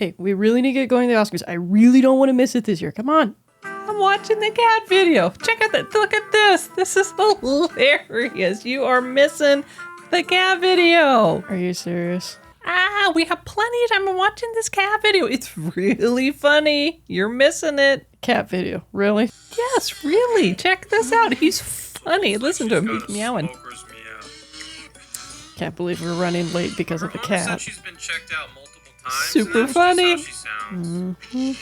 Hey, we really need to get going to the Oscars. I really don't want to miss it this year. Come on. I'm watching the cat video. Check out that. Look at this. This is hilarious. You are missing the cat video. Are you serious? We have plenty of time watching this cat video. It's really funny. You're missing it. Cat video. Really? Yes, really. Check this out. He's funny. Listen to him. He's meowing. Can't believe we're running late because of the cat. She's been checked out multiple times. Super funny. That's just how she sounds.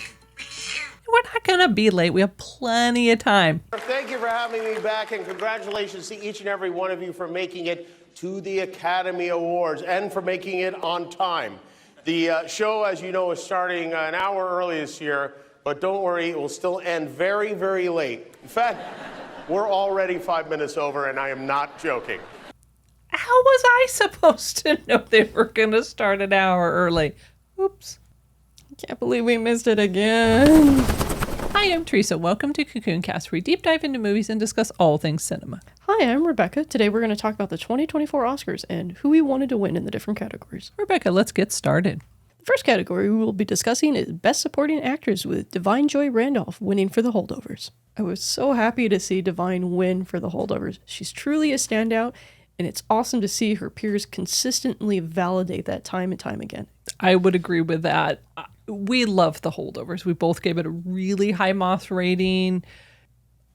We're not going to be late. We have plenty of time. Thank you for having me back, and congratulations to each and every one of you for making it to the Academy Awards and for making it on time. The show, as you know, is starting an hour early this year, but don't worry, it will still end very, very late. In fact, we're already 5 minutes over, and I am not joking. How was I supposed to know they were going to start an hour early? Oops. Can't believe we missed it again. Hi, I'm Teresa. Welcome to Cocoon Cast, where we deep dive into movies and discuss all things cinema. Hi, I'm Rebecca. Today we're going to talk about the 2024 Oscars and who we wanted to win in the different categories. Rebecca, let's get started. The first category we will be discussing is Best Supporting Actress, with Divine Joy Randolph winning for The Holdovers. I was so happy to see Divine win for The Holdovers. She's truly a standout, and it's awesome to see her peers consistently validate that time and time again. I would agree with that. We love The Holdovers. We both gave it a really high Moth rating.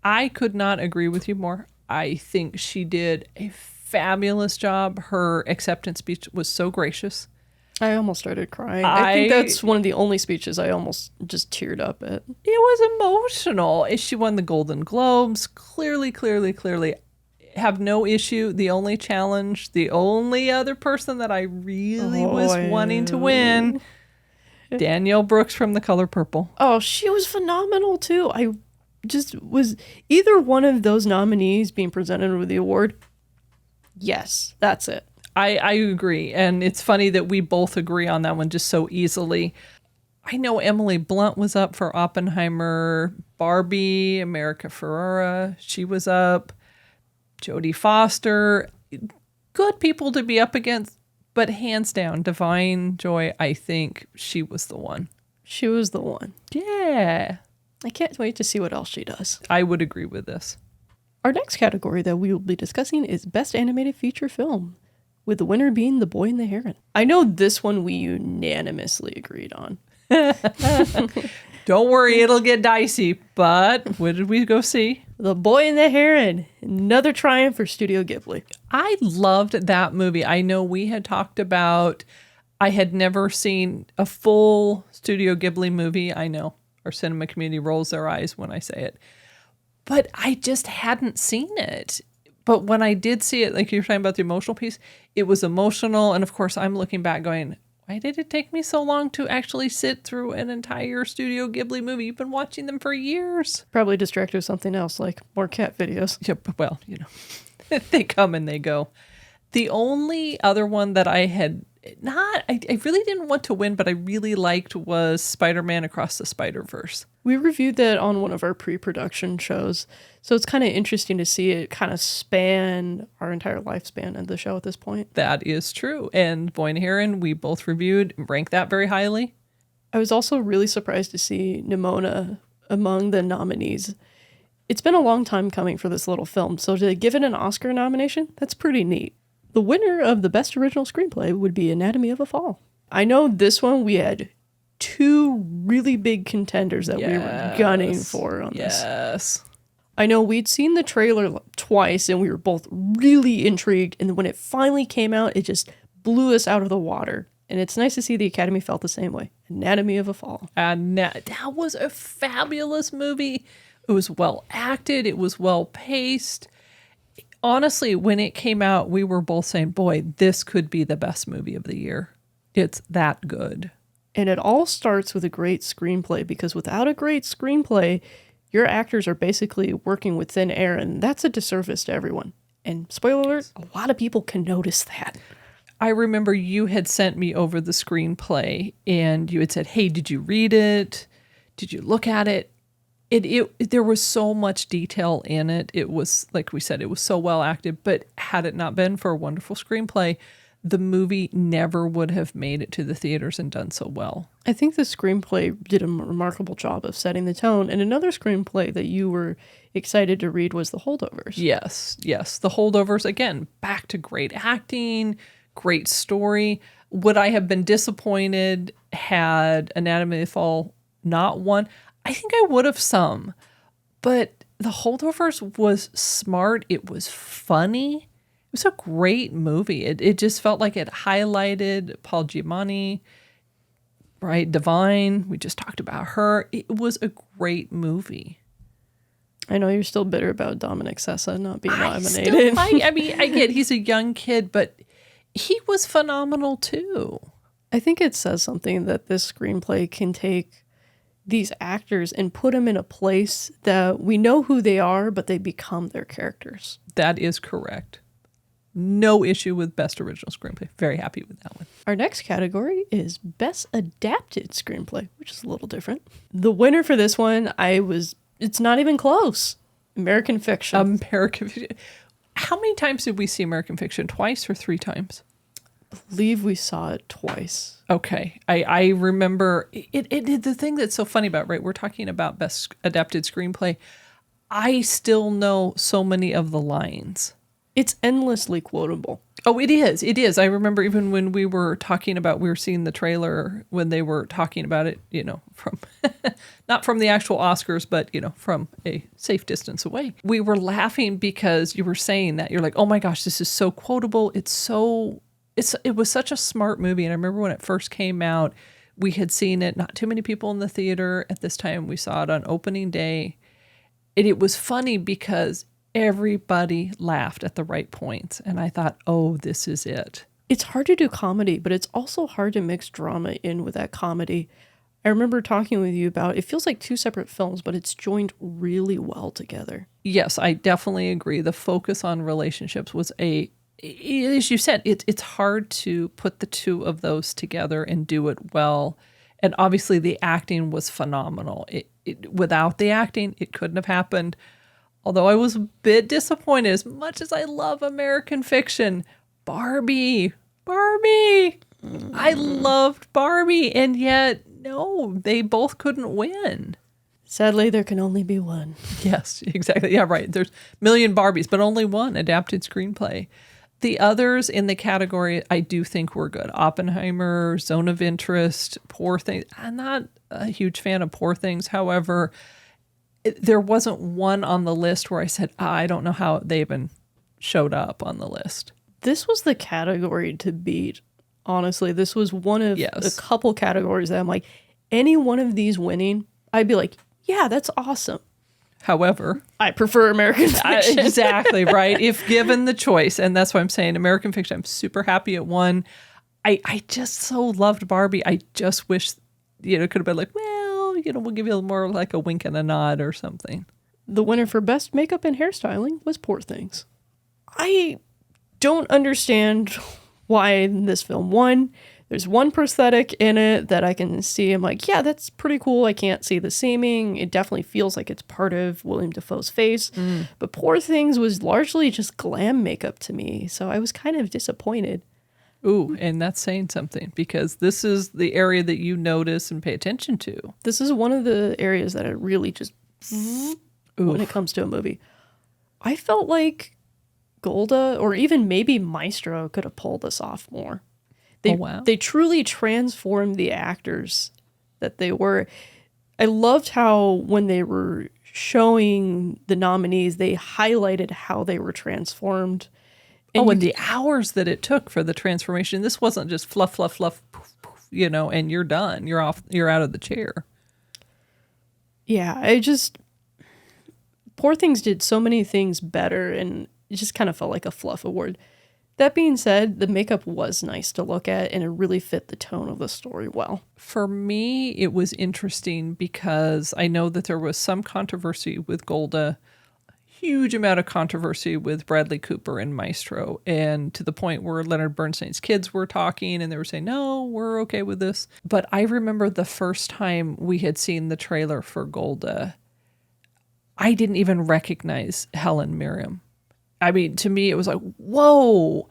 I could not agree with you more. I think she did a fabulous job. Her acceptance speech was so gracious. I almost started crying. I think that's one of the only speeches I almost just teared up at. It was emotional. She won the Golden Globes. Clearly. Have no issue. The only challenge, the only other person that I really was wanting to win, Danielle Brooks from The Color Purple. Oh, she was phenomenal too. I just was either one of those nominees being presented with the award. Yes, that's it. I agree. And it's funny that we both agree on that one just so easily. I know Emily Blunt was up for Oppenheimer, Barbie, America Ferrera, she was up. Jodie Foster, good people to be up against, but hands down, Divine Joy, I think she was the one. She was the one. Yeah. I can't wait to see what else she does. I would agree with this. Our next category that we will be discussing is Best Animated Feature Film, with the winner being The Boy and the Heron. I know this one we unanimously agreed on. Don't worry, it'll get dicey, but what did we go see? The Boy and the Heron, another triumph for Studio Ghibli. I loved that movie. I know we had talked about, I had never seen a full Studio Ghibli movie. I know our cinema community rolls their eyes when I say it, but I just hadn't seen it. But when I did see it, like you were talking about the emotional piece, it was emotional. And of course, I'm looking back going, why did it take me so long to actually sit through an entire Studio Ghibli movie? You've been watching them for years. Probably distracted with something else, like more cat videos. Yeah, well, you know, they come and they go. The only other one that I had I really didn't want to win, but I really liked was Spider-Man Across the Spider-Verse. We reviewed that on one of our pre-production shows, so it's kind of interesting to see it kind of span our entire lifespan of the show at this point. That is true. And Boy and Heron, we both reviewed, ranked that very highly. I was also really surprised to see Nimona among the nominees. It's been a long time coming for this little film, so to give it an Oscar nomination, that's pretty neat. The winner of the Best Original Screenplay would be Anatomy of a Fall. I know this one we had two really big contenders that we were gunning for on this. Yes. I know we'd seen the trailer twice and we were both really intrigued, and when it finally came out, it just blew us out of the water. And it's nice to see the Academy felt the same way. Anatomy of a Fall. And that was a fabulous movie. It was well acted. It was well paced. Honestly, when it came out, we were both saying, boy, this could be the best movie of the year. It's that good. And it all starts with a great screenplay, because without a great screenplay, your actors are basically working with thin air, and that's a disservice to everyone. And spoiler alert, a lot of people can notice that. I remember you had sent me over the screenplay, and you had said, hey, did you read it? Did you look at it? There was so much detail in it. It was, like we said, it was so well acted, but had it not been for a wonderful screenplay, the movie never would have made it to the theaters and done so well. I think the screenplay did a remarkable job of setting the tone. And another screenplay that you were excited to read was The Holdovers. Yes. The Holdovers, again, back to great acting, great story. Would I have been disappointed had Anatomy of the Fall not won? I think I would have some. But The Holdovers was smart. It was funny. It was a great movie. It just felt like it highlighted Paul Giamatti, right? Divine. We just talked about her. It was a great movie. I know you're still bitter about Dominic Sessa not being nominated. I mean, I get he's a young kid, but he was phenomenal too. I think it says something that this screenplay can take these actors and put them in a place that we know who they are, but they become their characters. That is correct. No issue with Best Original Screenplay. Very happy with that one. Our next category is Best Adapted Screenplay, which is a little different. The winner for this one, it's not even close. American Fiction. American Fiction. How many times did we see American Fiction? Twice or 3 times? I believe we saw it twice. Okay. I remember it. The thing that's so funny about, right, we're talking about Best Adapted Screenplay. I still know so many of the lines. It's endlessly quotable. Oh, it is. It is. I remember even when we were seeing the trailer when they were talking about it, from not from the actual Oscars, but, from a safe distance away. We were laughing because you were saying that. You're like, oh my gosh, this is so quotable. It was such a smart movie. And I remember when it first came out, we had seen it, not too many people in the theater at this time. We saw it on opening day. And it was funny because everybody laughed at the right points. And I thought, oh, this is it. It's hard to do comedy, but it's also hard to mix drama in with that comedy. I remember talking with you about, it feels like 2 separate films, but it's joined really well together. Yes, I definitely agree. The focus on relationships was as you said, it's hard to put the 2 of those together and do it well. And obviously the acting was phenomenal. Without the acting, it couldn't have happened. Although I was a bit disappointed, as much as I love American Fiction, Barbie. I loved Barbie, and yet, no, they both couldn't win. Sadly, there can only be one. Yes, exactly. Yeah, right. There's a million Barbies, but only one adapted screenplay. The others in the category I do think were good. Oppenheimer, Zone of Interest, Poor Things. I'm not a huge fan of Poor Things. However, there wasn't one on the list where I said, I don't know how they even showed up on the list. This was the category to beat. Honestly, this was one of a couple categories that I'm like, any one of these winning, I'd be like, yeah, that's awesome. However, I prefer American Fiction. Exactly, right? If given the choice, and that's why I'm saying American Fiction, I'm super happy it won. I just so loved Barbie. I just wish, it could have been like, well, we'll give you more like a wink and a nod or something. The winner for Best Makeup and Hairstyling was Poor Things. I don't understand why this film won. There's one prosthetic in it that I can see. I'm like, yeah, that's pretty cool. I can't see the seaming. It definitely feels like it's part of William Dafoe's face. But Poor Things was largely just glam makeup to me. So I was kind of disappointed. Ooh, and that's saying something because this is the area that you notice and pay attention to. This is one of the areas that it really just when it comes to a movie. I felt like Golda or even maybe Maestro could have pulled this off more. They truly transformed the actors that they were. I loved how when they were showing the nominees, they highlighted how they were transformed. And the hours that it took for the transformation. This wasn't just fluff, fluff, fluff, poof, poof, and you're done. You're off. You're out of the chair. Yeah, Poor Things did so many things better, and it just kind of felt like a fluff award. That being said, the makeup was nice to look at, and it really fit the tone of the story well. For me, it was interesting because I know that there was some controversy with Golda, huge amount of controversy with Bradley Cooper and Maestro, and to the point where Leonard Bernstein's kids were talking and they were saying, no, we're okay with this. But I remember the first time we had seen the trailer for Golda, I didn't even recognize Helen Mirren. I mean, to me, it was like, whoa.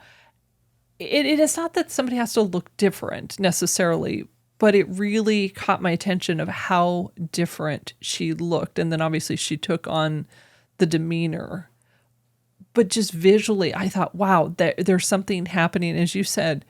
it is not that somebody has to look different necessarily, but it really caught my attention of how different she looked. And then obviously she took on the demeanor. But just visually, I thought, wow, there's something happening. As you said,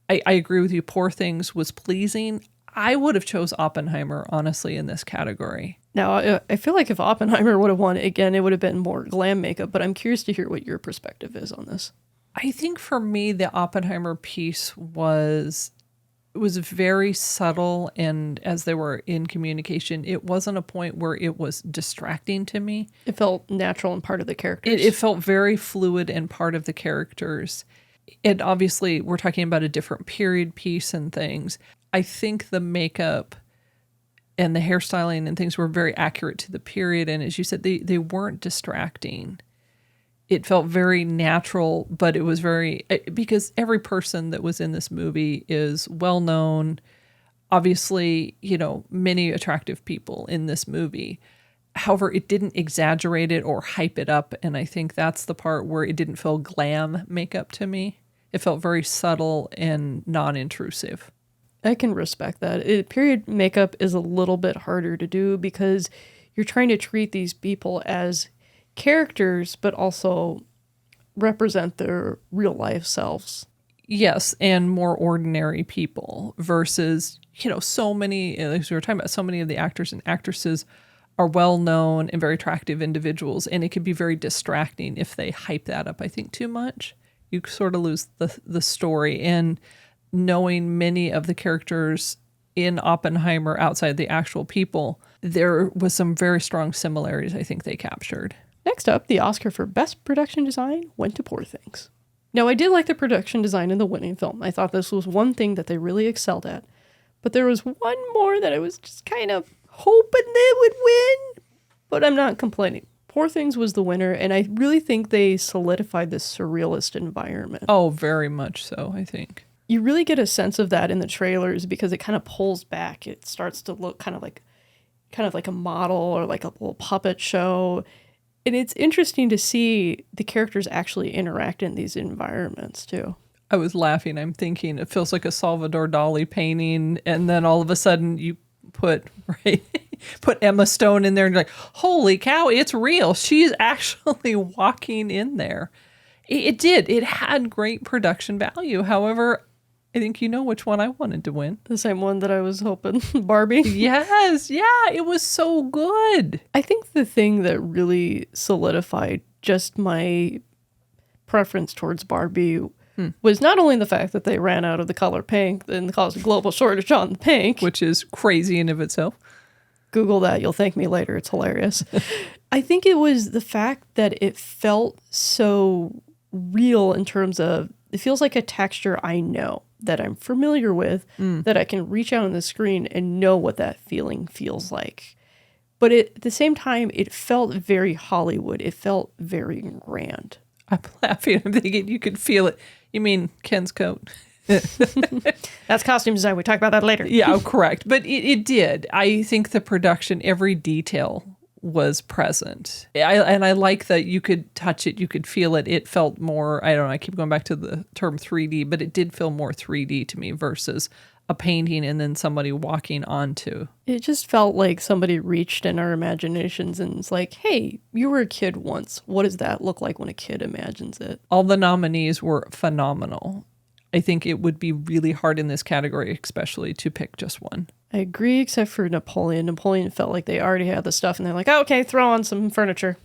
I agree with you. Poor Things was pleasing. I would have chose Oppenheimer, honestly, in this category. Now, I feel like if Oppenheimer would have won, again, it would have been more glam makeup, but I'm curious to hear what your perspective is on this. I think for me, the Oppenheimer piece was very subtle, and as they were in communication, it wasn't a point where it was distracting to me. It felt natural and part of the characters. It felt very fluid and part of the characters. And obviously, we're talking about a different period piece and things. I think the makeup and the hairstyling and things were very accurate to the period. And as you said, they weren't distracting. It felt very natural, but it was because every person that was in this movie is well known. Obviously, many attractive people in this movie. However, it didn't exaggerate it or hype it up. And I think that's the part where it didn't feel glam makeup to me. It felt very subtle and non-intrusive. I can respect that. Period makeup is a little bit harder to do because you're trying to treat these people as characters, but also represent their real life selves. Yes, and more ordinary people versus, so many, as we were talking about, so many of the actors and actresses are well known and very attractive individuals, and it can be very distracting if they hype that up, I think, too much. You sort of lose the story. And knowing many of the characters in Oppenheimer outside the actual people, there was some very strong similarities I think they captured. Next up, the Oscar for Best Production Design went to Poor Things. Now, I did like the production design in the winning film. I thought this was one thing that they really excelled at. But there was one more that I was just kind of hoping they would win. But I'm not complaining. Poor Things was the winner, and I really think they solidified this surrealist environment. Oh, very much so, I think. You really get a sense of that in the trailers because it kind of pulls back. It starts to look kind of like a model or like a little puppet show. And it's interesting to see the characters actually interact in these environments too. I was laughing. I'm thinking it feels like a Salvador Dali painting, and then all of a sudden you put Emma Stone in there and you're like, holy cow, it's real. She's actually walking in there. It did. It had great production value. However, I think you know which one I wanted to win. The same one that I was hoping, Barbie. Yes. Yeah, it was so good. I think the thing that really solidified just my preference towards Barbie was not only the fact that they ran out of the color pink and caused a global shortage on the pink. Which is crazy in of itself. Google that. You'll thank me later. It's hilarious. I think it was the fact that it felt so real in terms of it feels like a texture I know, that I'm familiar with, that I can reach out on the screen and know what that feeling feels like. But at the same time, it felt very Hollywood. It felt very grand. I'm laughing. I'm thinking you could feel it. You mean Ken's coat? That's costume design. We talk about that later. Yeah, correct. But it did. I think the production, every detail was present. I like that you could touch it, you could feel it. It felt more, I don't know, I keep going back to the term 3D, but it did feel more 3D to me versus a painting and then somebody walking onto. It just felt like somebody reached in our imaginations and it's like, hey, you were a kid once. What does that look like when a kid imagines it? All the nominees were phenomenal. I think it would be really hard in this category, especially to pick just one. I agree, except for Napoleon. Napoleon felt like they already had the stuff and they're like, oh, okay, throw on some furniture.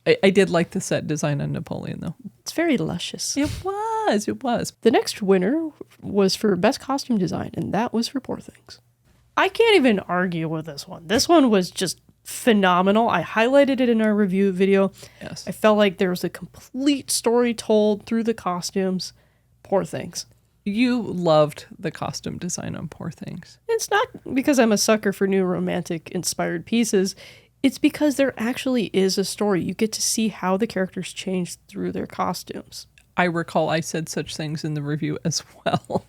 I did like the set design on Napoleon, though. It's very luscious. It was. The next winner was for Best Costume Design, and that was for Poor Things. I can't even argue with this one. This one was just phenomenal. I highlighted it in our review video. Yes. I felt like there was a complete story told through the costumes. Poor Things. You loved the costume design on Poor Things. It's not because I'm a sucker for new romantic-inspired pieces. It's because there actually is a story. You get to see how the characters change through their costumes. I recall I said such things in the review as well.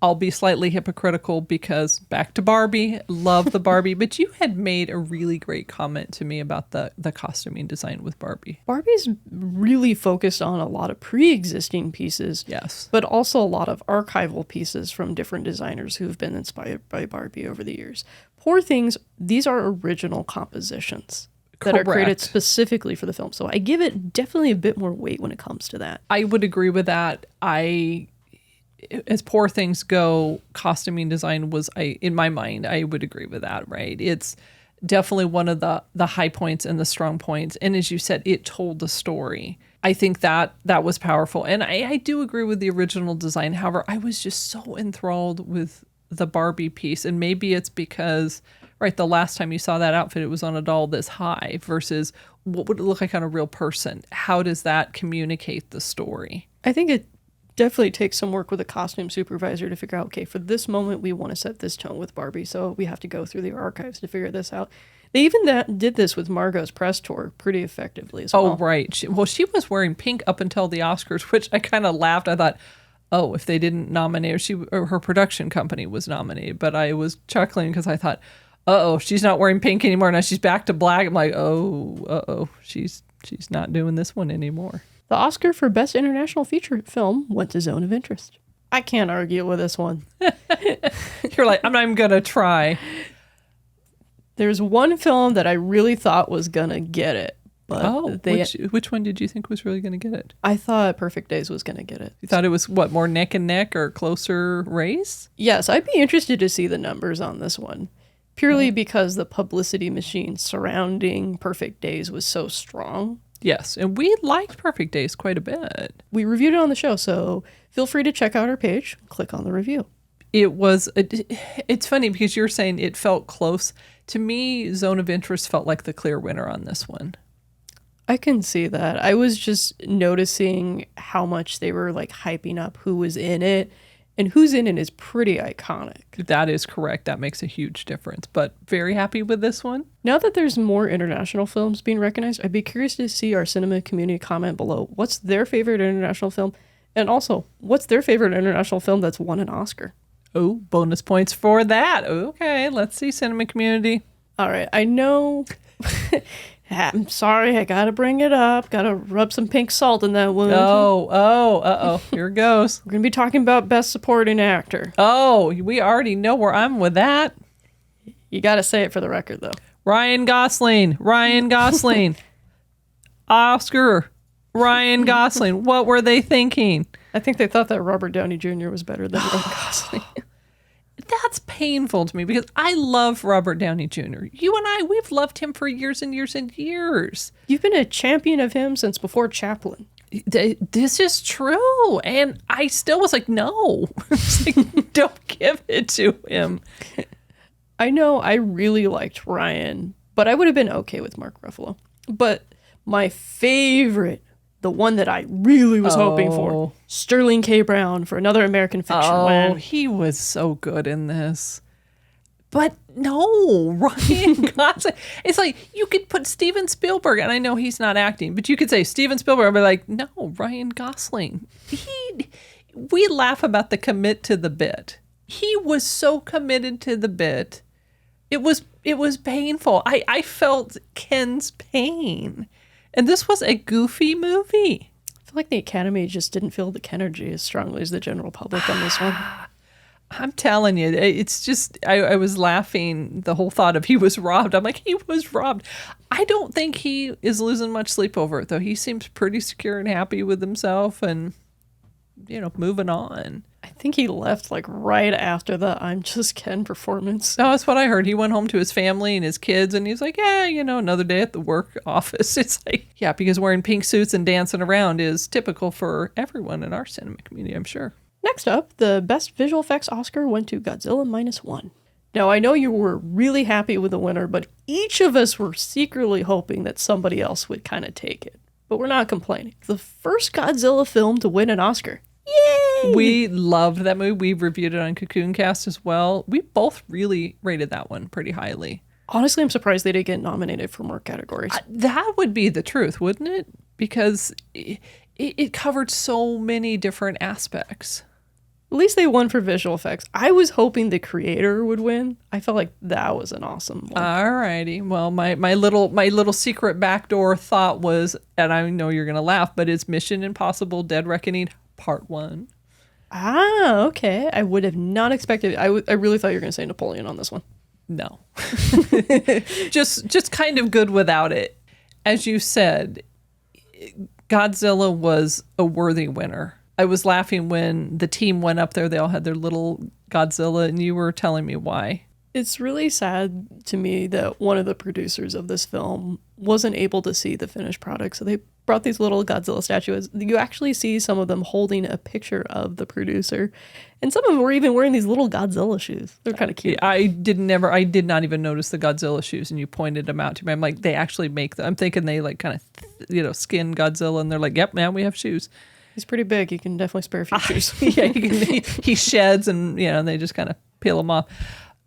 I'll be slightly hypocritical because back to Barbie, love the Barbie, but you had made a really great comment to me about the costuming design with Barbie. Barbie's really focused on a lot of pre-existing pieces. Yes. But also a lot of archival pieces from different designers who've been inspired by Barbie over the years. Poor Things, these are original compositions that are created Correct. specifically for the film. So I give it definitely a bit more weight when it comes to that. I would agree with that. As Poor Things go, costuming design was, in my mind, I would agree with that, right? It's definitely one of the high points and the strong points. And as you said, it told the story. I think that was powerful. And I do agree with the original design. However, I was just so enthralled with the Barbie piece. And maybe it's because, right, the last time you saw that outfit, it was on a doll this high versus what would it look like on a real person? How does that communicate the story? I think it definitely takes some work with a costume supervisor to figure out, okay, for this moment, we want to set this tone with Barbie, so we have to go through the archives to figure this out. They even did this with Margot's press tour pretty effectively as well. Oh, right. She was wearing pink up until the Oscars, which I kind of laughed. I thought, oh, if they didn't nominate her, or her production company was nominated. But I was chuckling because I thought, uh-oh, she's not wearing pink anymore. Now she's back to black. I'm like, oh, uh-oh, she's not doing this one anymore. The Oscar for Best International Feature Film went to Zone of Interest. I can't argue with this one. You're like, I'm not even going to try. There's one film that I really thought was going to get it. But which one did you think was really going to get it? I thought Perfect Days was going to get it. You thought it was, more neck and neck or closer race? Yes, I'd be interested to see the numbers on this one. Purely because the publicity machine surrounding Perfect Days was so strong. Yes, and we liked Perfect Days quite a bit. We reviewed it on the show, so feel free to check out our page, click on the review. It's funny because you're saying it felt close. To me, Zone of Interest felt like the clear winner on this one. I can see that. I was just noticing how much they were like hyping up who was in it, and who's in it is pretty iconic. That is correct. That makes a huge difference, but very happy with this one. Now that there's more international films being recognized, I'd be curious to see our cinema community comment below. What's their favorite international film? And also, what's their favorite international film that's won an Oscar? Oh, bonus points for that. Okay, let's see, cinema community. All right, I know. I'm sorry, I gotta bring it up. Gotta rub some pink salt in that wound. Oh, here it goes. We're gonna be talking about Best Supporting Actor. Oh, we already know where I'm with that. You gotta say it for the record, though. Ryan Gosling. Oscar. Ryan Gosling. What were they thinking? I think they thought that Robert Downey Jr. was better than Ryan Gosling. That's painful to me because I love Robert Downey Jr. You and we've loved him for years and years and years. You've been a champion of him since before Chaplin. This is true. And I still was like, no. Like, don't give it to him. I know I really liked Ryan, but I would have been okay with Mark Ruffalo. But my favorite, the one that I really was hoping for, Sterling K. Brown for Another American Fiction win. He was so good in this. But no, Ryan Gosling. It's like you could put Steven Spielberg, and I know he's not acting, but you could say Steven Spielberg and be like, no, Ryan Gosling. We laugh about the commit to the bit. He was so committed to the bit. It was painful. I felt Ken's pain. And this was a goofy movie. I feel like the Academy just didn't feel the Kenergy as strongly as the general public on this one. I'm telling you, it's just, I was laughing the whole thought of he was robbed. I'm like, he was robbed. I don't think he is losing much sleep over it, though. He seems pretty secure and happy with himself and, moving on. I think he left like right after the I'm Just Ken performance. No, that's what I heard. He went home to his family and his kids and he's like, yeah, another day at the work office. It's like, yeah, because wearing pink suits and dancing around is typical for everyone in our cinema community, I'm sure. Next up, the Best Visual Effects Oscar went to Godzilla -1. Now, I know you were really happy with the winner, but each of us were secretly hoping that somebody else would kind of take it. But we're not complaining. The first Godzilla film to win an Oscar. Yay! We loved that movie. We reviewed it on Cocoon Cast as well. We both really rated that one pretty highly. Honestly, I'm surprised they didn't get nominated for more categories. That would be the truth, wouldn't it? Because it covered so many different aspects. At least they won for visual effects. I was hoping the creator would win. I felt like that was an awesome one. Alrighty. Well, my little secret backdoor thought was, and I know you're gonna laugh, but it's Mission Impossible: Dead Reckoning Part 1. Okay. I would have not expected. I really thought you were going to say Napoleon on this one. No, just kind of good without it. As you said, Godzilla was a worthy winner. I was laughing when the team went up there. They all had their little Godzilla, and you were telling me why. It's really sad to me that one of the producers of this film wasn't able to see the finished product. So they brought these little Godzilla statues. You actually see some of them holding a picture of the producer. And some of them were even wearing these little Godzilla shoes. They're kind of cute. I did not even notice the Godzilla shoes, and you pointed them out to me. I'm like, they actually make them. I'm thinking they like kind of skin Godzilla, and they're like, yep, now we have shoes. He's pretty big. You can definitely spare a few shoes. Yeah, he sheds, and they just kind of peel them off.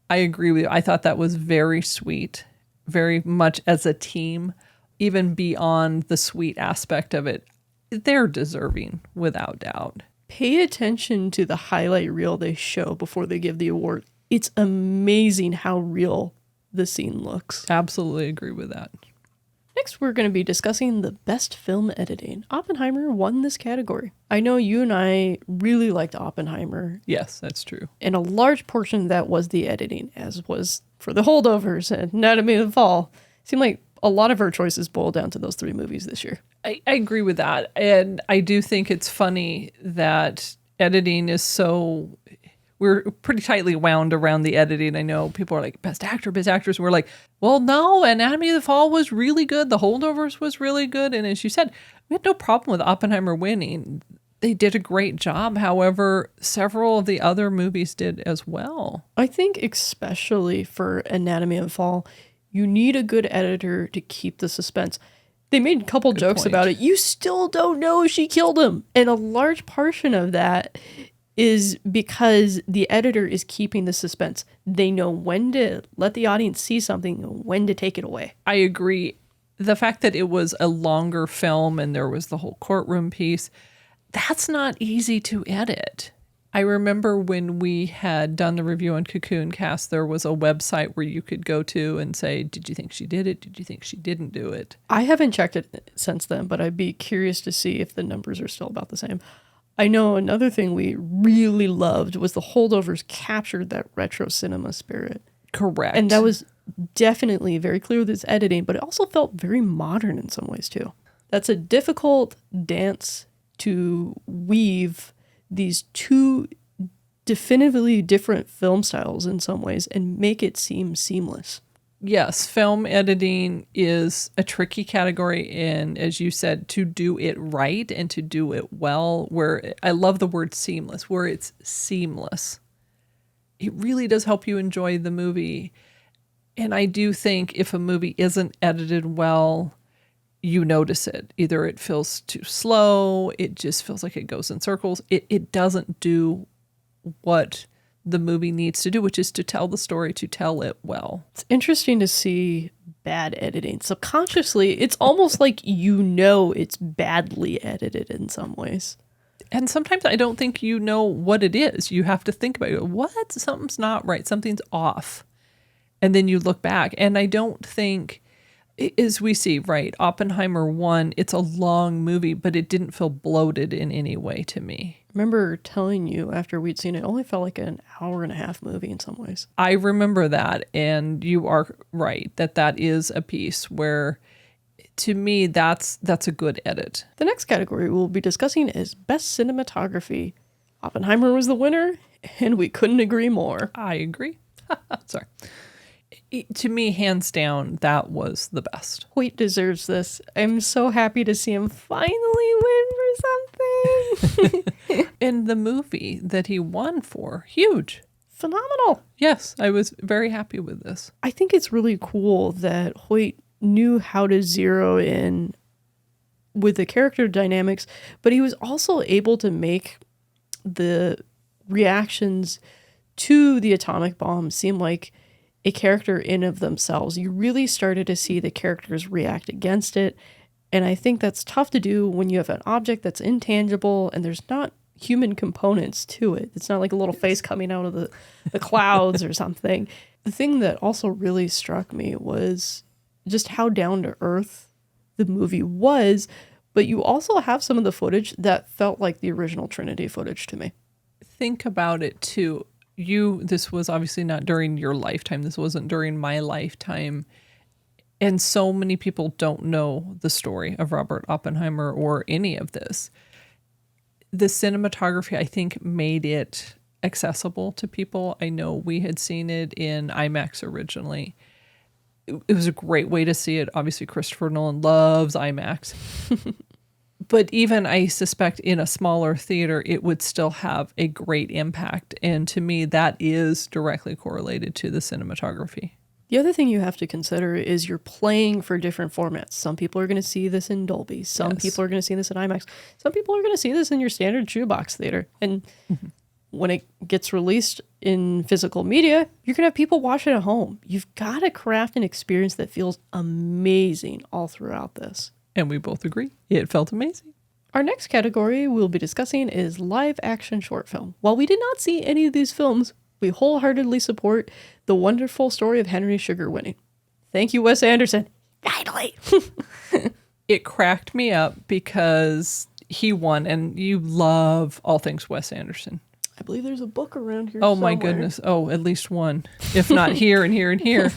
I agree with you. I thought that was very sweet, very much as a team, even beyond the sweet aspect of it. They're deserving, without doubt. Pay attention to the highlight reel they show before they give the award. It's amazing how real the scene looks. Absolutely agree with that. Next, we're going to be discussing the best film editing. Oppenheimer won this category. I know you and I really liked Oppenheimer, Yes, that's true. and a large portion of that was the editing, as was for The Holdovers and Anatomy of the Fall. Seemed like a lot of our choices boiled down to those three movies this year. I agree with that. And I do think it's funny that editing is so... We're pretty tightly wound around the editing. I know people are like, best actor, best actress. And we're like, well, no, Anatomy of the Fall was really good. The Holdovers was really good. And as you said, we had no problem with Oppenheimer winning. They did a great job. However, several of the other movies did as well. I think especially for Anatomy of the Fall, you need a good editor to keep the suspense. They made a couple jokes point. about it. You still don't know if she killed him. And a large portion of that is because the editor is keeping the suspense. They know when to let the audience see something and when to take it away. I agree. The fact that it was a longer film and there was the whole courtroom piece, that's not easy to edit. I remember when we had done the review on Cocoon Cast, there was a website where you could go to and say, did you think she did it? Did you think she didn't do it? I haven't checked it since then, but I'd be curious to see if the numbers are still about the same. I know another thing we really loved was the Holdovers captured that retro cinema spirit. Correct. And that was definitely very clear with its editing, but it also felt very modern in some ways too. That's a difficult dance to weave these two definitively different film styles in some ways and make it seem seamless. Yes, film editing is a tricky category, and as you said, to do it right and to do it well, where I love the word seamless, where it's seamless. It really does help you enjoy the movie. And I do think if a movie isn't edited well, you notice it. Either it feels too slow, it just feels like it goes in circles. It doesn't do what the movie needs to do, which is to tell the story, to tell it well. It's interesting to see bad editing. Subconsciously, it's almost like it's badly edited in some ways. And sometimes I don't think you know what it is. You have to think about it. What? Something's not right. Something's off. And then you look back. And I don't think, as we see, right, Oppenheimer 1, it's a long movie, but it didn't feel bloated in any way to me. I remember telling you after we'd seen it, only felt like an hour and a half movie in some ways. I remember that, and you are right that is a piece where, to me, that's a good edit. The next category we'll be discussing is Best Cinematography. Oppenheimer was the winner, and we couldn't agree more. I agree. Sorry. To me, hands down, that was the best. Hoyt deserves this. I'm so happy to see him finally win for something. And the movie that he won for, huge. Phenomenal. Yes, I was very happy with this. I think it's really cool that Hoyt knew how to zero in with the character dynamics, but he was also able to make the reactions to the atomic bomb seem like a character in of themselves. You really started to see the characters react against it. And I think that's tough to do when you have an object that's intangible and there's not human components to it. It's not like a little face coming out of the clouds or something. The thing that also really struck me was just how down to earth the movie was, but you also have some of the footage that felt like the original Trinity footage to me. Think about it too. This was obviously not during your lifetime. This wasn't during my lifetime. And so many people don't know the story of Robert Oppenheimer or any of this. The cinematography, I think, made it accessible to people. I know we had seen it in IMAX originally. It was a great way to see it. Obviously, Christopher Nolan loves IMAX. But even I suspect in a smaller theater, it would still have a great impact. And to me, that is directly correlated to the cinematography. The other thing you have to consider is you're playing for different formats. Some people are going to see this in Dolby. Some people are going to see this in IMAX. Some people are going to see this in your standard shoebox theater. And when it gets released in physical media, you're going to have people watch it at home. You've got to craft an experience that feels amazing all throughout this. And we both agree. It felt amazing. Our next category we'll be discussing is live action short film. While we did not see any of these films, we wholeheartedly support the wonderful story of Henry Sugar winning. Thank you, Wes Anderson. Finally. It cracked me up because he won, and you love all things Wes Anderson. I believe there's a book around here. Oh my somewhere. goodness. Oh, at least one, if not here and here and here.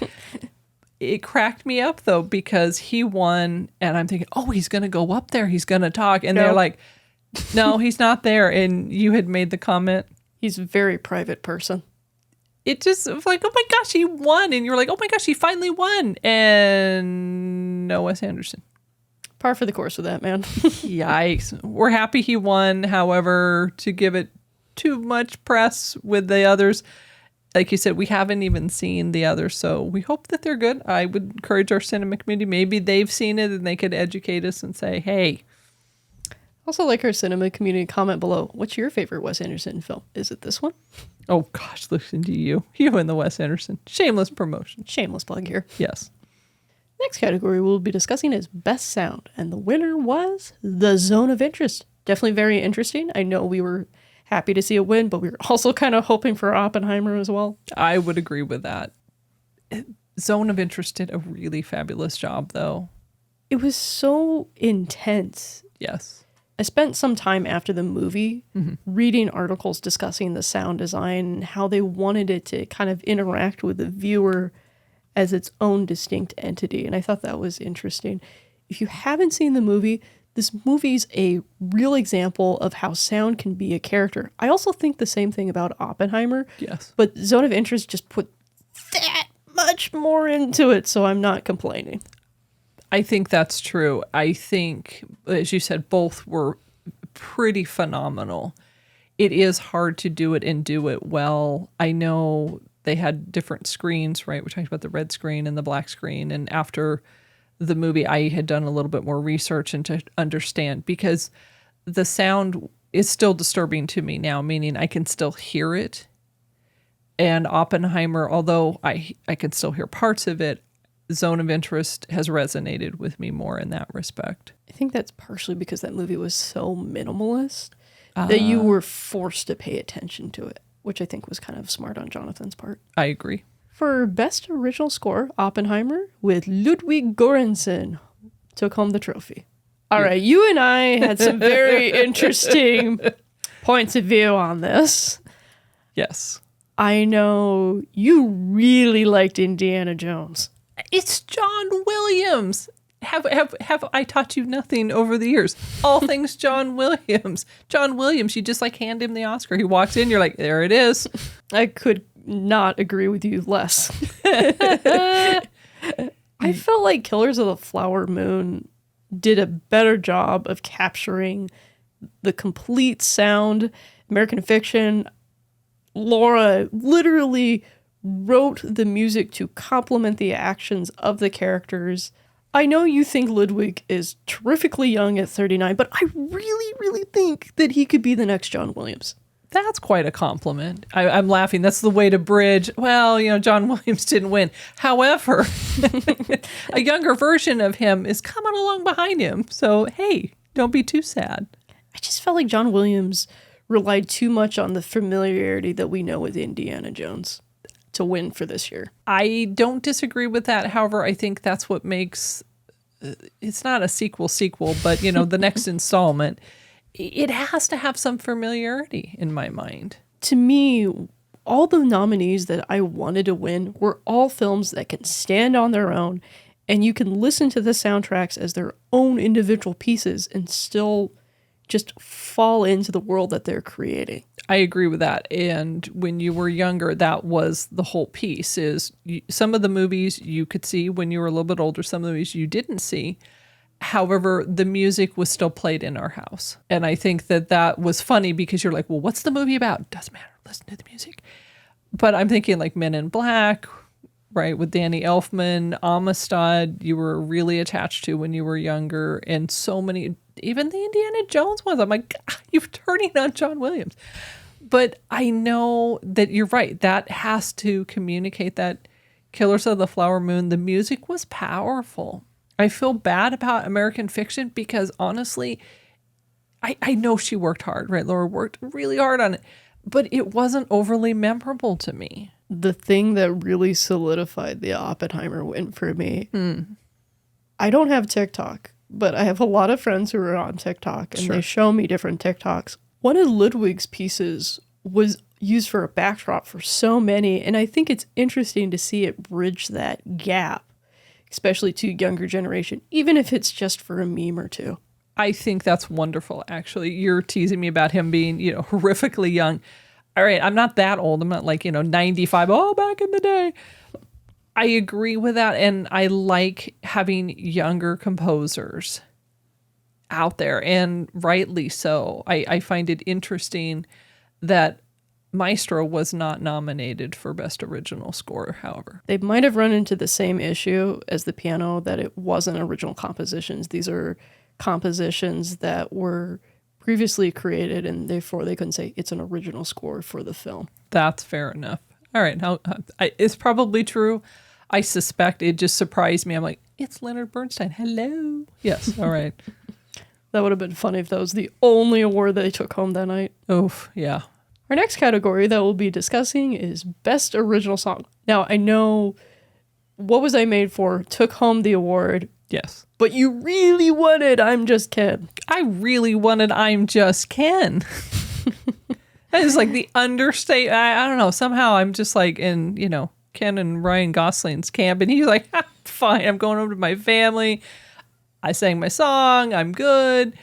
It cracked me up though, because he won and I'm thinking, oh, he's going to go up there. He's going to talk. And they're like, no, he's not there. And you had made the comment. He's a very private person. It just was like, oh my gosh, he won. And you're like, oh my gosh, he finally won. And no Wes Anderson. Par for the course with that, man. Yikes. We're happy he won. However, to give it too much press with the others, like you said, we haven't even seen the others, so we hope that they're good. I would encourage our cinema community. Maybe they've seen it and they could educate us and say, hey. Also, like our cinema community, comment below. What's your favorite Wes Anderson film? Is it this one? Oh, gosh, listen to you. You and the Wes Anderson. Shameless promotion. Shameless plug here. Yes. Next category we'll be discussing is Best Sound, and the winner was The Zone of Interest. Definitely very interesting. I know we were happy to see a win, but we were also kind of hoping for Oppenheimer as well. I would agree with that. Zone of Interest did a really fabulous job, though. It was so intense. Yes. I spent some time after the movie reading articles discussing the sound design and how they wanted it to kind of interact with the viewer as its own distinct entity. And I thought that was interesting. If you haven't seen the movie, this movie's a real example of how sound can be a character. I also think the same thing about Oppenheimer. Yes. But Zone of Interest just put that much more into it, so I'm not complaining. I think that's true. I think, as you said, both were pretty phenomenal. It is hard to do it and do it well. I know they had different screens, right? We talked about the red screen and the black screen. And after the movie, I had done a little bit more research and to understand, because the sound is still disturbing to me now, meaning I can still hear it. And Oppenheimer, although I can still hear parts of it, Zone of Interest has resonated with me more in that respect. I think that's partially because that movie was so minimalist that you were forced to pay attention to it, which I think was kind of smart on Jonathan's part. I agree. For Best Original Score, Oppenheimer with Ludwig Göransson took home the trophy. All right, you and I had some very interesting points of view on this. Yes. I know you really liked Indiana Jones. It's John Williams. Have I taught you nothing over the years? All things John Williams. John Williams, you just like hand him the Oscar. He walks in, you're like, there it is. I could not agree with you less. I felt like Killers of the Flower Moon did a better job of capturing the complete sound. American Fiction, Laura literally wrote the music to complement the actions of the characters. I know you think Ludwig is terrifically young at 39, but I really, really think that he could be the next John Williams. That's quite a compliment. I'm laughing. That's the way to bridge. Well, John Williams didn't win. However, a younger version of him is coming along behind him. So, hey, don't be too sad. I just felt like John Williams relied too much on the familiarity that we know with Indiana Jones to win for this year. I don't disagree with that. However, I think that's what makes it's not a sequel, but the next installment. It has to have some familiarity in my mind. To me, all the nominees that I wanted to win were all films that can stand on their own, and you can listen to the soundtracks as their own individual pieces and still just fall into the world that they're creating. I agree with that. And when you were younger, that was the whole piece is some of the movies you could see when you were a little bit older, some of the movies you didn't see. However, the music was still played in our house. And I think that was funny because you're like, well, what's the movie about? Doesn't matter. Listen to the music. But I'm thinking like Men in Black, right, with Danny Elfman, Amistad, you were really attached to when you were younger. And so many, even the Indiana Jones ones, I'm like, God, you're turning on John Williams. But I know that you're right. That has to communicate that Killers of the Flower Moon, the music was powerful. I feel bad about American Fiction because honestly, I know she worked hard, right? Laura worked really hard on it, but it wasn't overly memorable to me. The thing that really solidified the Oppenheimer win for me, I don't have TikTok, but I have a lot of friends who are on TikTok and they show me different TikToks. One of Ludwig's pieces was used for a backdrop for so many, and I think it's interesting to see it bridge that gap, especially to younger generation, even if it's just for a meme or two. I think that's wonderful, actually. You're teasing me about him being, horrifically young. All right, I'm not that old. I'm not like, 95. Oh, back in the day. I agree with that. And I like having younger composers out there, and rightly so. I find it interesting that Maestro was not nominated for Best Original Score, however. They might have run into the same issue as the piano, that it wasn't original compositions. These are compositions that were previously created, and therefore they couldn't say it's an original score for the film. That's fair enough. All right. Now, it's probably true. I suspect it just surprised me. I'm like, it's Leonard Bernstein. Hello. Yes. All right. That would have been funny if that was the only award they took home that night. Oof. Yeah. Our next category that we'll be discussing is Best Original Song. Now, I know What Was I Made For took home the award. Yes. But you really wanted I'm Just Ken. I really wanted I'm Just Ken. That is like the understate. I don't know. Somehow I'm just like in, Ken and Ryan Gosling's camp. And he's like, fine, I'm going home to my family. I sang my song. I'm good.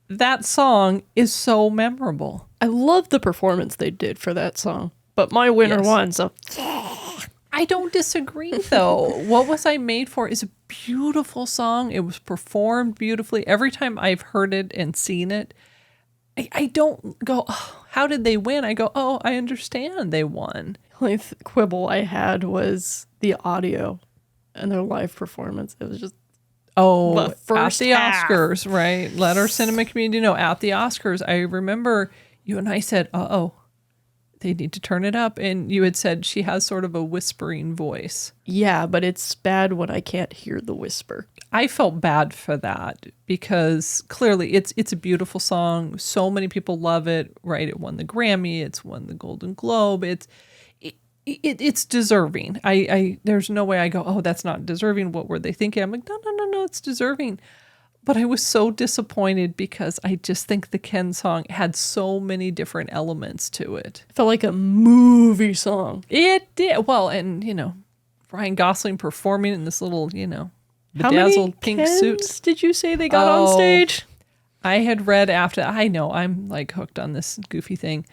That song is so memorable. I love the performance they did for that song. But my winner won, so... I don't disagree, though. What Was I Made For is a beautiful song. It was performed beautifully. Every time I've heard it and seen it, I don't go, oh, how did they win? I go, oh, I understand they won. The only quibble I had was the audio and their live performance. It was just the first at the half. Oscars, right? Let our cinema community know. At the Oscars, I remember you and I said, they need to turn it up. And you had said she has sort of a whispering voice. Yeah, but it's bad when I can't hear the whisper. I felt bad for that because clearly it's a beautiful song. So many people love it, right? It won the Grammy. It's won the Golden Globe. It's deserving. There's no way I go, oh, that's not deserving. What were they thinking? I'm like, no, it's deserving. But I was so disappointed because I just think the Ken song had so many different elements to it. It felt like a movie song. It did. Well, and, Ryan Gosling performing in this little, How many bedazzled pink Kens suits. did you say they got on stage? I had read after, I know I'm like hooked on this goofy thing,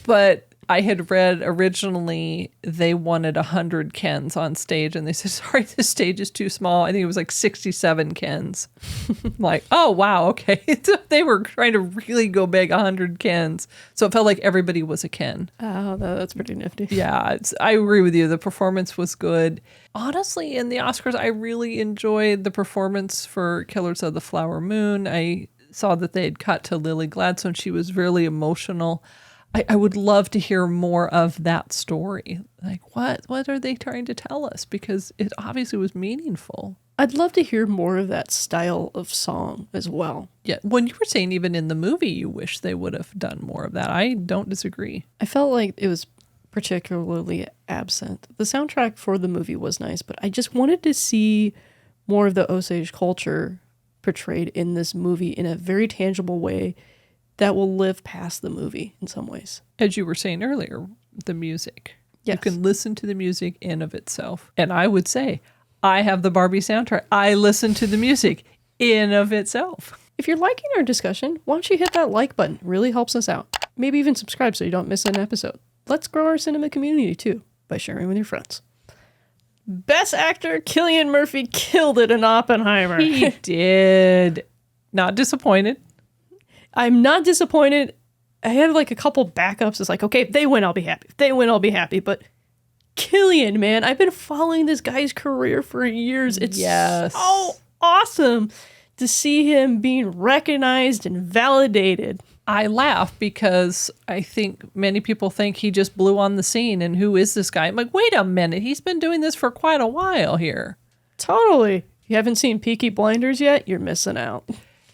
but I had read originally they wanted 100 Kens on stage, and they said, sorry, this stage is too small. I think it was like 67 Kens. I'm like, oh, wow, okay. They were trying to really go big, 100 Kens. So it felt like everybody was a Ken. Oh, that's pretty nifty. Yeah, I agree with you. The performance was good. Honestly, in the Oscars, I really enjoyed the performance for Killers of the Flower Moon. I saw that they had cut to Lily Gladstone. She was really emotional. I would love to hear more of that story. Like, what are they trying to tell us? Because it obviously was meaningful. I'd love to hear more of that style of song as well. Yeah. When you were saying even in the movie, you wish they would have done more of that. I don't disagree. I felt like it was particularly absent. The soundtrack for the movie was nice, but I just wanted to see more of the Osage culture portrayed in this movie in a very tangible way that will live past the movie in some ways. As you were saying earlier, the music. Yes. You can listen to the music in of itself. And I would say, I have the Barbie soundtrack. I listen to the music in of itself. If you're liking our discussion, why don't you hit that like button? It really helps us out. Maybe even subscribe so you don't miss an episode. Let's grow our cinema community too by sharing with your friends. Best actor, Cillian Murphy killed it in Oppenheimer. He did. Not disappointed. I'm not disappointed. I have like a couple backups. It's like, okay, if they win, I'll be happy. If they win, I'll be happy. But Cillian, man, I've been following this guy's career for years. It's so awesome to see him being recognized and validated. I laugh because I think many people think he just blew on the scene and who is this guy? I'm like, wait a minute. He's been doing this for quite a while here. Totally. If you haven't seen Peaky Blinders yet, you're missing out.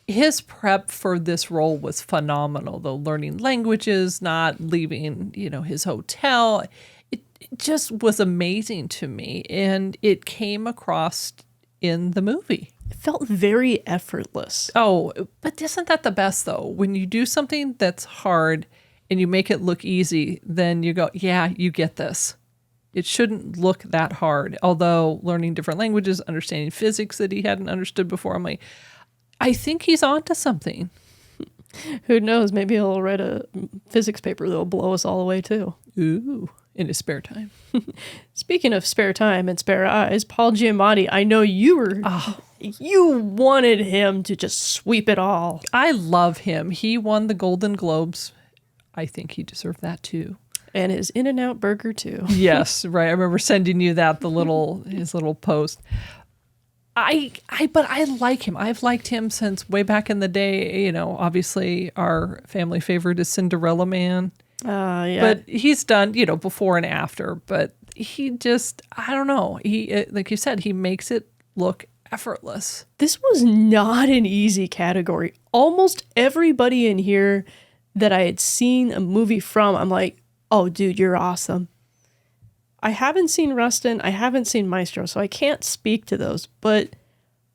His prep for this role was phenomenal, though, learning languages, not leaving, his hotel. It just was amazing to me. And it came across in the movie. It felt very effortless. Oh, but isn't that the best, though? When you do something that's hard and you make it look easy, then you go, yeah, you get this. It shouldn't look that hard. Although learning different languages, understanding physics that he hadn't understood before, I'm like, I think he's onto something. Who knows? Maybe he'll write a physics paper that'll blow us all away, too. Ooh, in his spare time. Speaking of spare time and spare eyes, Paul Giamatti, I know you wanted him to just sweep it all. I love him. He won the Golden Globes. I think he deserved that, too. And his In-N-Out burger, too. Yes, right. I remember sending you that, his little post. But I like him. I've liked him since way back in the day. Obviously our family favorite is Cinderella Man. Yeah. But he's done, before and after. But he just, I don't know. He, like you said, he makes it look effortless. This was not an easy category. Almost everybody in here that I had seen a movie from, I'm like, oh, dude, you're awesome. I haven't seen Rustin. I haven't seen Maestro, so I can't speak to those. But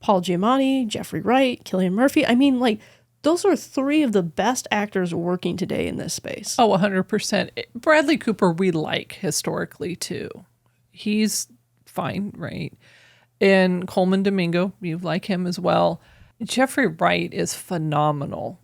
Paul Giamatti, Jeffrey Wright, Cillian Murphy, I mean, like, those are three of the best actors working today in this space. Oh, 100%. Bradley Cooper, we like historically, too. He's fine, right? And Coleman Domingo, you like him as well. Jeffrey Wright is phenomenal.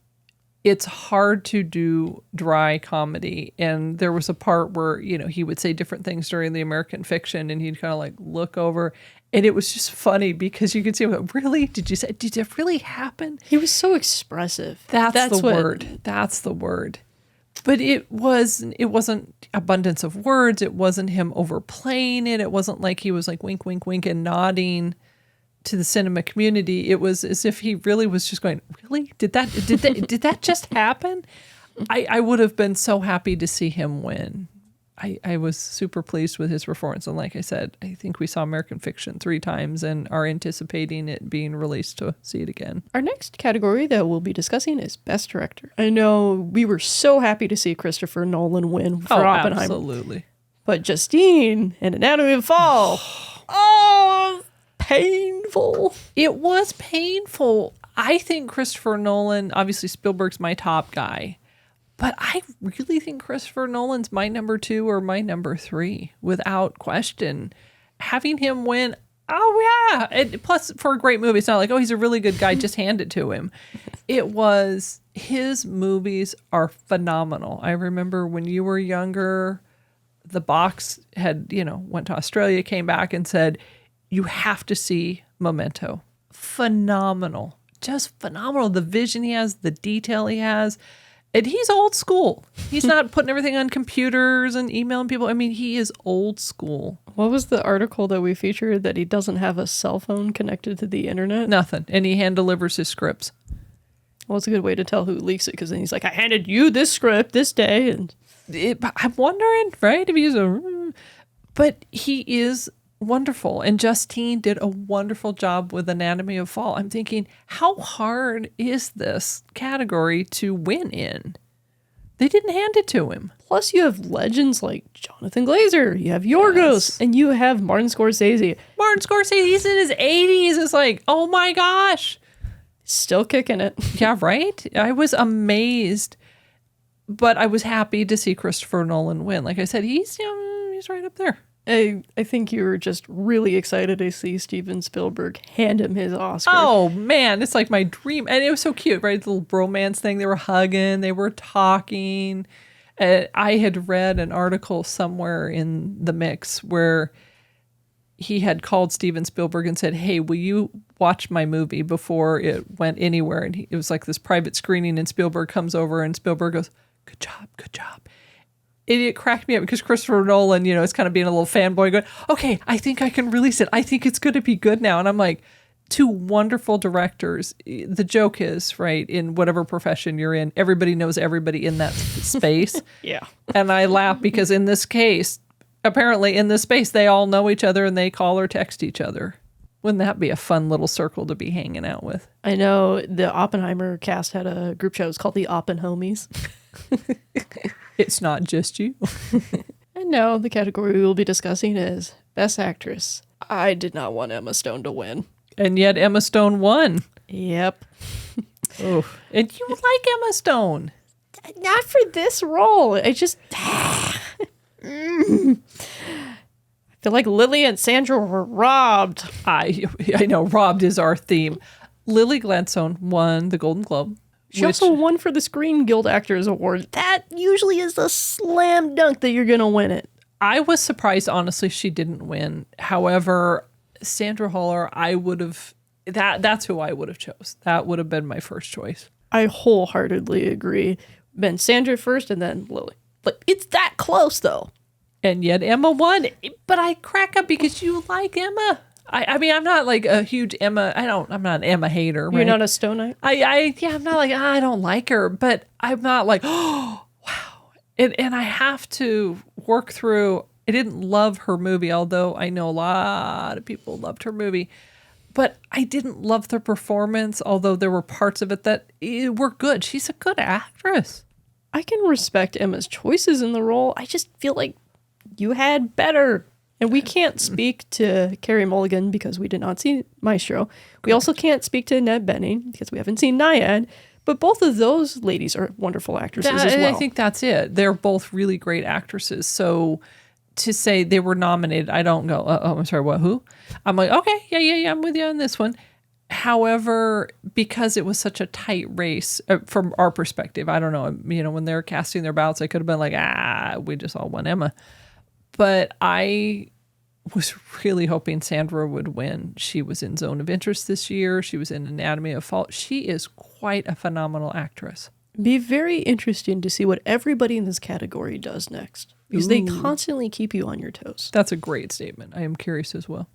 It's hard to do dry comedy. And there was a part where, he would say different things during the American Fiction and he'd kind of like look over. And it was just funny because you could see him, really? Did it really happen? He was so expressive. That's the word. That's the word. But it wasn't abundance of words. It wasn't him overplaying it. It wasn't like he was like wink, wink, wink and nodding to the cinema community. It was as if he really was just going, really? Did that just happen? I would have been so happy to see him win. I was super pleased with his performance. And like I said, I think we saw American Fiction 3 times and are anticipating it being released to see it again. Our next category that we'll be discussing is Best Director. I know we were so happy to see Christopher Nolan win for Oppenheimer. Absolutely. But Justine and Anatomy of a Fall. Oh, painful. It was painful. I think Christopher Nolan, obviously Spielberg's my top guy, but I really think Christopher Nolan's my number 2 or my number 3 without question. Having him win, oh yeah. And plus for a great movie, it's not like, oh, he's a really good guy, just hand it to him. It was, his movies are phenomenal. I remember when you were younger, the box had, went to Australia, came back and said, you have to see Memento. Phenomenal. Just phenomenal. The vision he has, the detail he has. And he's old school. He's not putting everything on computers and emailing people. I mean, he is old school. What was the article that we featured that he doesn't have a cell phone connected to the internet? Nothing. And he hand delivers his scripts. Well, it's a good way to tell who leaks it because then he's like, I handed you this script this day. And I'm wondering, right? If he's but he is wonderful. And Justine did a wonderful job with Anatomy of Fall. I'm thinking, how hard is this category to win in? They didn't hand it to him. Plus, you have legends like Jonathan Glazer, you have Yorgos, and you have Martin Scorsese. Martin Scorsese, he's in his 80s. It's like, oh my gosh. Still kicking it. Yeah, right? I was amazed, but I was happy to see Christopher Nolan win. Like I said, he's right up there. I think you were just really excited to see Steven Spielberg hand him his Oscar. Oh, man, it's like my dream. And it was so cute, right? The little bromance thing. They were hugging. They were talking. I had read an article somewhere in the mix where he had called Steven Spielberg and said, hey, will you watch my movie before it went anywhere? And it was like this private screening, and Spielberg comes over, and Spielberg goes, good job, good job. It cracked me up because Christopher Nolan, is kind of being a little fanboy going, okay, I think I can release it. I think it's going to be good now. And I'm like, two wonderful directors. The joke is, right, in whatever profession you're in, everybody knows everybody in that space. Yeah. And I laugh because in this case, apparently in this space, they all know each other and they call or text each other. Wouldn't that be a fun little circle to be hanging out with? I know the Oppenheimer cast had a group chat. It was called the Oppen Homies. It's not just you. And now the category we will be discussing is Best Actress. I did not want Emma Stone to win. And yet Emma Stone won. Yep. Oh, and you like Emma Stone. Not for this role. I just... I feel like Lily and Sandra were robbed. I know, robbed is our theme. Lily Gladstone won the Golden Globe. She also won for the Screen Guild Actors Award. That usually is a slam dunk that you're going to win it. I was surprised, honestly, she didn't win. However, Sandra Hüller, I would have... That's who I would have chose. That would have been my first choice. I wholeheartedly agree. Been Sandra first and then Lily. But it's that close, though. And yet Emma won. But I crack up because you like Emma. I mean, I'm not like a huge Emma. I'm not an Emma hater. Right? You're not a Stonite? I'm not like, I don't like her. But I'm not like, oh, wow. And I have to work through. I didn't love her movie, although I know a lot of people loved her movie. But I didn't love the performance, although there were parts of it that were good. She's a good actress. I can respect Emma's choices in the role. I just feel like you had better. And we can't speak to Carey Mulligan because we did not see Maestro. We also can't speak to Annette Bening because we haven't seen Naiad. But both of those ladies are wonderful actresses as well. I think that's it. They're both really great actresses. So to say they were nominated, I don't go, oh, I'm sorry, what, who? I'm like, okay, yeah, I'm with you on this one. However, because it was such a tight race from our perspective, I don't know, when they're casting their ballots, I could have been like, we just all won Emma. But I was really hoping Sandra would win. She was in Zone of Interest this year. She was in Anatomy of Fall. She is quite a phenomenal actress. Be very interesting to see what everybody in this category does next. Because they constantly keep you on your toes. That's a great statement. I am curious as well.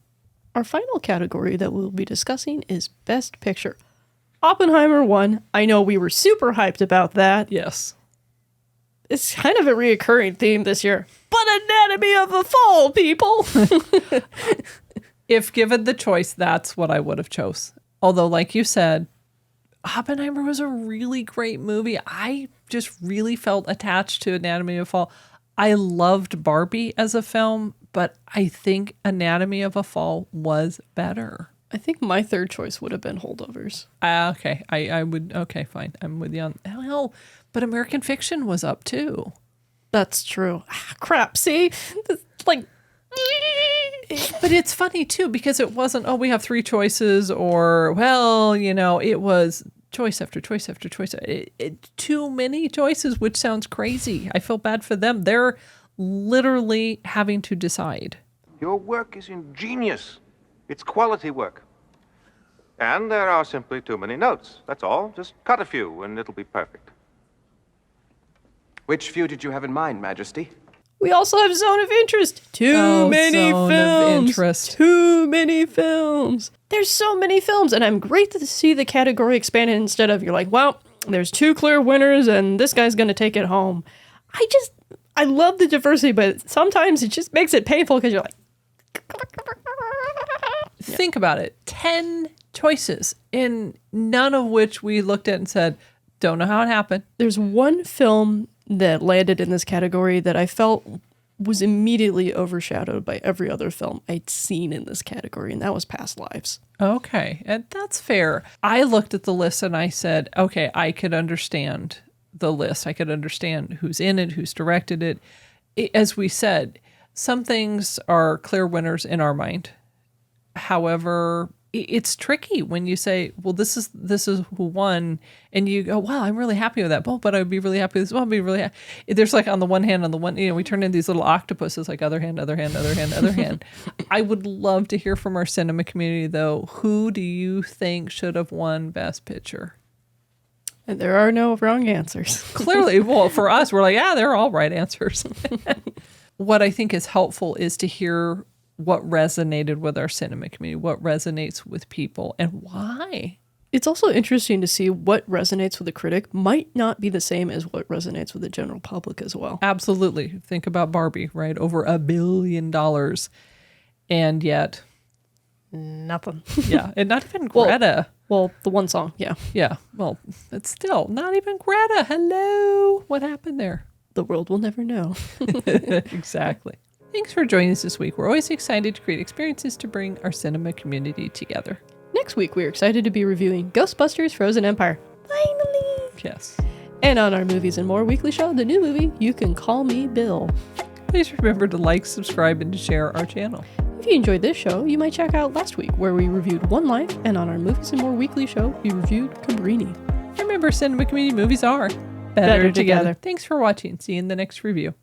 Our final category that we'll be discussing is Best Picture. Oppenheimer won. I know we were super hyped about that. Yes. It's kind of a reoccurring theme this year. But Anatomy of a Fall, people! If given the choice, that's what I would have chose. Although, like you said, Oppenheimer was a really great movie. I just really felt attached to Anatomy of a Fall. I loved Barbie as a film, but I think Anatomy of a Fall was better. I think my third choice would have been Holdovers. Okay, I would. Okay, fine. I'm with you on. Hell, but American Fiction was up too. That's true. Crap. See, like. But it's funny too because it wasn't. Oh, we have three choices, or well, it was choice after choice after choice. Too many choices, which sounds crazy. I feel bad for them. They're literally having to decide. Your work is ingenious. It's quality work. And there are simply too many notes. That's all. Just cut a few and it'll be perfect. Which few did you have in mind, Majesty? We also have Zone of Interest. Too many Zone films. of Interest. Too many films. There's so many films, and I'm great to see the category expanded instead of you're like, well, there's two clear winners, and this guy's going to take it home. I love the diversity, but sometimes it just makes it painful because you're like, Think about it. 10 choices, and none of which we looked at and said, don't know how it happened. There's one film that landed in this category that I felt was immediately overshadowed by every other film I'd seen in this category, and that was Past Lives. Okay, and that's fair. I looked at the list and I said, okay, I could understand the list. I could understand who's in it, who's directed it. As we said, some things are clear winners in our mind. However, it's tricky when you say, well, this is who won, and you go, wow, I'm really happy with that. Oh, but I'd be really happy with this. Well, I'd be really happy. There's like on the one hand, we turn in these little octopuses, like other hand, other hand, other hand, other hand. I would love to hear from our cinema community, though. Who do you think should have won Best Picture? And there are no wrong answers. Clearly, well, for us, we're like, yeah, they're all right answers. What I think is helpful is to hear what resonated with our cinema community, what resonates with people, and why. It's also interesting to see what resonates with a critic might not be the same as what resonates with the general public as well. Absolutely. Think about Barbie, right? Over $1 billion. And yet... Nothing. Yeah. And not even Greta. Well, the one song, yeah. Yeah. Well, it's still not even Greta. Hello. What happened there? The world will never know. Exactly. Thanks for joining us this week. We're always excited to create experiences to bring our cinema community together. Next week, we're excited to be reviewing Ghostbusters Frozen Empire. Finally! Yes. And on our Movies and More weekly show, the new movie, You Can Call Me Bill. Please remember to like, subscribe, and to share our channel. If you enjoyed this show, you might check out last week, where we reviewed One Life, and on our Movies and More weekly show, we reviewed Cabrini. Remember, cinema community movies are better together. Thanks for watching. See you in the next review.